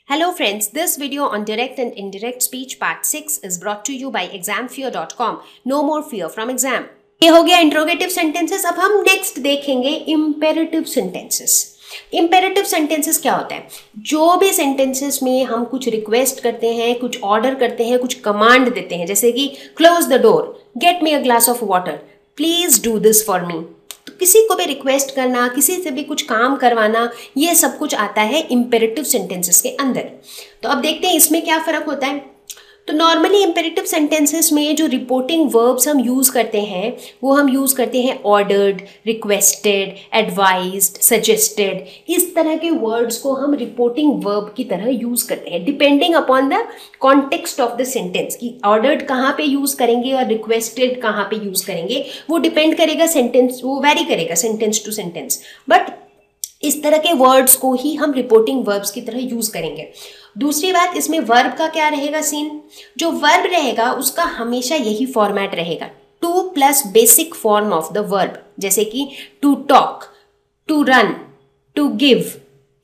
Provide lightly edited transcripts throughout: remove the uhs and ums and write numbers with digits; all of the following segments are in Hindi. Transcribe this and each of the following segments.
Hello friends, this video on direct and indirect speech part 6 is brought to you by examfear.com. No more fear from exam. ये हो गया इंट्रोगेटिव सेंटेंसेस। अब हम नेक्स्ट देखेंगे इम्पेरेटिव सेंटेंसेस। इम्पेरेटिव सेंटेंसेस क्या होता है? जो भी सेंटेंसेस में हम कुछ रिक्वेस्ट करते हैं, कुछ ऑर्डर करते हैं, कुछ कमांड देते हैं, जैसे कि close the door, get me a glass of water, please do this for me. तो किसी को भी रिक्वेस्ट करना, किसी से भी कुछ काम करवाना, ये सब कुछ आता है इम्पेरेटिव सेंटेंसेस के अंदर। तो अब देखते हैं इसमें क्या फर्क होता है। तो नॉर्मली इम्पेरेटिव सेंटेंसेस में जो रिपोर्टिंग वर्ब्स हम यूज़ करते हैं वो हम यूज़ करते हैं ऑर्डर्ड, रिक्वेस्टेड, एडवाइज्ड, सजेस्टेड। इस तरह के वर्ड्स को हम रिपोर्टिंग वर्ब की तरह यूज़ करते हैं depending upon the context of the sentence. कि ऑर्डर्ड कहाँ पे यूज़ करेंगे और रिक्वेस्टेड कहाँ पे यूज़ करेंगे वो डिपेंड करेगा, सेंटेंस वो वेरी करेगा सेंटेंस टू सेंटेंस। बट इस तरह के वर्ड्स को ही हम रिपोर्टिंग वर्ब्स की तरह यूज़ करेंगे। दूसरी बात, इसमें वर्ब का क्या रहेगा सीन? जो वर्ब रहेगा उसका हमेशा यही फॉर्मेट रहेगा, to plus basic form of the verb, जैसे कि to talk, to run, to give.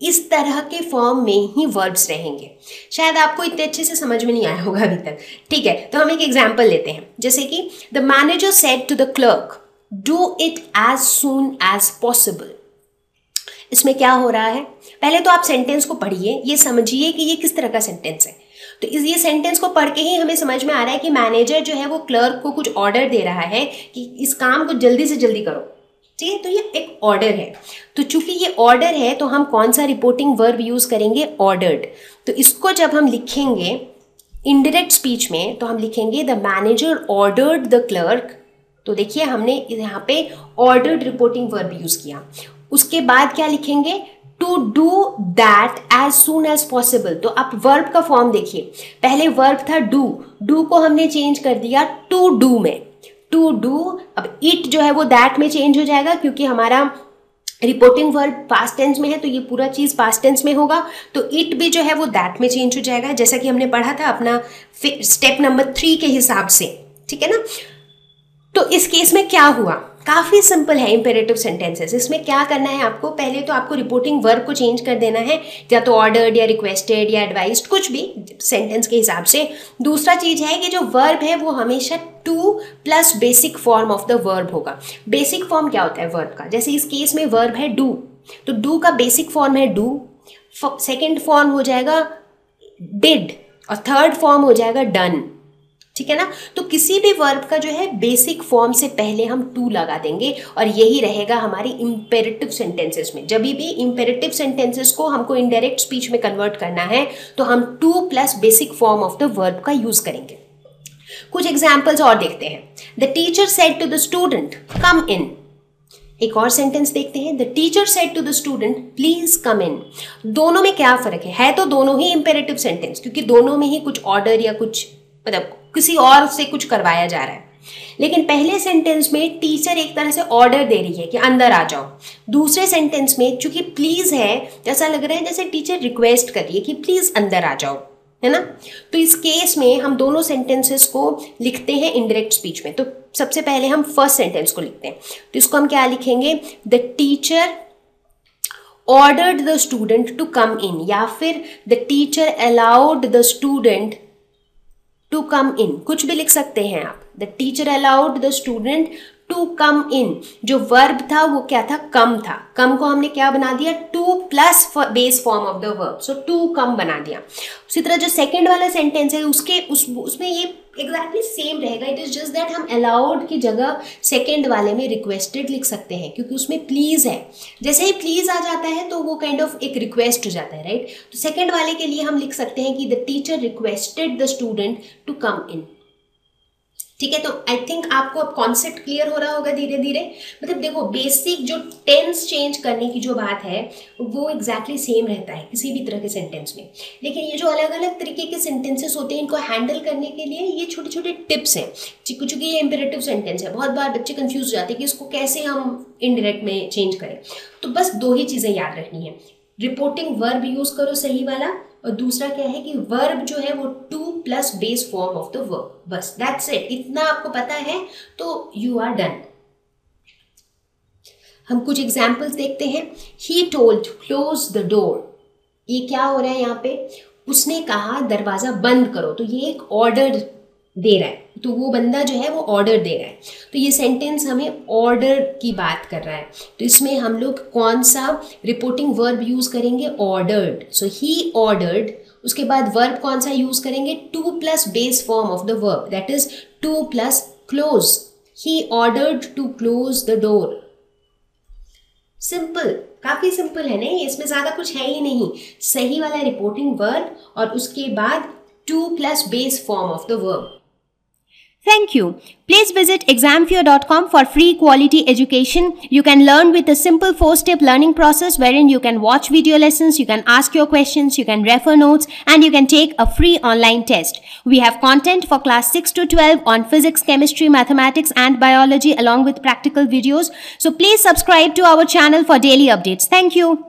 इस तरह के फॉर्म में ही वर्ब्स रहेंगे। शायद आपको इतने अच्छे से समझ में नहीं आया होगा अभी तक। ठीक है, तो हम एक एग्जाम्पल लेते हैं, जैसे कि the manager said to the clerk, do it as soon as possible. इसमें क्या हो रहा है? पहले तो आप सेंटेंस को पढ़िए, ये समझिए कि ये किस तरह का सेंटेंस है। तो ये सेंटेंस को पढ़ के ही हमें समझ में आ रहा है कि मैनेजर जो है वो क्लर्क को कुछ ऑर्डर दे रहा है कि इस काम को जल्दी से जल्दी करो। ठीक है, तो ये एक ऑर्डर है। तो चूंकि ये ऑर्डर है तो हम कौन सा रिपोर्टिंग वर्ब यूज करेंगे? ऑर्डर्ड। तो इसको जब हम लिखेंगे इनडायरेक्ट स्पीच में तो हम लिखेंगे the manager ordered the clerk. तो देखिए हमने यहाँ पे ऑर्डर्ड रिपोर्टिंग वर्ब यूज किया। उसके बाद क्या लिखेंगे? To do that as soon as possible. तो आप वर्ब का फॉर्म देखिए, पहले वर्ब था डू, डू को हमने चेंज कर दिया टू डू में, टू डू। अब इट जो है वो दैट में चेंज हो जाएगा क्योंकि हमारा रिपोर्टिंग वर्ब पास्ट टेंस में है, तो ये पूरा चीज पास्ट टेंस में होगा। तो इट भी जो है वो दैट में चेंज हो जाएगा, जैसा कि हमने पढ़ा था अपना स्टेप नंबर 3 के हिसाब से। ठीक है ना? तो इस केस में क्या हुआ? काफी सिंपल है इम्पेरेटिव सेंटेंसेस। इसमें क्या करना है आपको? पहले तो आपको रिपोर्टिंग वर्ब को चेंज कर देना है, या तो ऑर्डर्ड या रिक्वेस्टेड या एडवाइज्ड, कुछ भी सेंटेंस के हिसाब से। दूसरा चीज है कि जो वर्ब है वो हमेशा to plus basic form of the verb होगा। बेसिक फॉर्म क्या होता है वर्ब का? जैसे इस केस में वर्ब है डू, तो डू का बेसिक फॉर्म है डू, सेकेंड फॉर्म हो जाएगा डिड और थर्ड फॉर्म हो जाएगा डन। ठीक है ना? तो किसी भी वर्ब का जो है बेसिक फॉर्म से पहले हम टू लगा देंगे और यही रहेगा हमारी इम्पेरेटिव सेंटेंसेस में। जब भी इम्पेरेटिव सेंटेंसेस को हमको इनडायरेक्ट स्पीच में कन्वर्ट करना है तो हम to plus basic form of the verb का यूज करेंगे। कुछ एग्जाम्पल्स और देखते हैं। The teacher said to the student come in. एक और सेंटेंस देखते हैं, the teacher said to the student please come in. दोनों में क्या फर्क है तो दोनों ही इम्पेरेटिव सेंटेंस, क्योंकि दोनों में ही कुछ ऑर्डर या कुछ मतलब किसी और से कुछ करवाया जा रहा है। लेकिन पहले सेंटेंस में टीचर एक तरह से ऑर्डर दे रही है कि अंदर आ जाओ। दूसरे सेंटेंस में चूंकि प्लीज है, जैसा लग रहा है जैसे टीचर रिक्वेस्ट कर रही है कि प्लीज अंदर आ जाओ, है ना? तो इस केस में हम दोनों सेंटेंसेस को लिखते हैं इनडायरेक्ट स्पीच में। तो सबसे पहले हम फर्स्ट सेंटेंस को लिखते हैं, तो इसको हम क्या लिखेंगे? The teacher ordered the student to come in, या फिर the teacher allowed the student to come in, कुछ भी लिख सकते हैं आप। The teacher allowed the student to come in. जो वर्ब था वो क्या था? कम था। कम को हमने क्या बना दिया? To plus base form of the verb, so to come बना दिया। उसी तरह जो सेकंड वाला सेंटेंस है उसमें ये एग्जैक्टली सेम रहेगा। इट इज जस्ट दैट हम अलाउड की जगह सेकंड वाले में रिक्वेस्टेड लिख सकते हैं, क्योंकि उसमें प्लीज है। जैसे ही प्लीज आ जाता है तो वो काइंड ऑफ एक रिक्वेस्ट हो जाता है, राइट? तो सेकंड वाले के लिए हम लिख सकते हैं कि the teacher requested the student to come in. ठीक है, तो आई थिंक आपको अब कॉन्सेप्ट क्लियर हो रहा होगा धीरे धीरे। मतलब देखो, बेसिक जो टेंस चेंज करने की जो बात है वो एग्जैक्टली सेम रहता है किसी भी तरह के सेंटेंस में। लेकिन ये जो अलग अलग तरीके के सेंटेंसेस होते हैं इनको हैंडल करने के लिए ये छोटे छोटे टिप्स हैं। चूंकि ये इम्पेरेटिव सेंटेंस है, बहुत बार बच्चे कंफ्यूज हो जाते हैं कि इसको कैसे हम इनडायरेक्ट में चेंज करें। तो बस दो ही चीजें याद रखनी है, रिपोर्टिंग वर्ब यूज करो सही वाला, और दूसरा क्या है कि वर्ब जो है वो to plus base form of the verb. बस दैट्स इट। इतना आपको पता है तो यू आर डन। हम कुछ एग्जाम्पल्स देखते हैं। He told close the door. ये क्या हो रहा है यहाँ पे? उसने कहा दरवाजा बंद करो, तो ये एक ऑर्डर दे रहा है, तो वो बंदा जो है वो ऑर्डर दे रहा है, तो ये सेंटेंस हमें ऑर्डर की बात कर रहा है। तो इसमें हम लोग कौन सा रिपोर्टिंग वर्ब यूज करेंगे? ऑर्डर्ड। सो ही ऑर्डर्ड, उसके बाद वर्ब कौन सा यूज करेंगे? To plus base form of the verb, that is to plus close. He ordered to close the door. Simple, काफी सिंपल है नहीं, इसमें ज्यादा कुछ है ही नहीं। सही वाला रिपोर्टिंग वर्ब और उसके बाद to plus base form of the verb. Thank you. Please visit examfear.com for free quality education. You can learn with a simple 4-step learning process wherein you can watch video lessons, you can ask your questions, you can refer notes, and you can take a free online test. We have content for class 6 to 12 on physics, chemistry, mathematics, and biology along with practical videos. So please subscribe to our channel for daily updates. Thank you.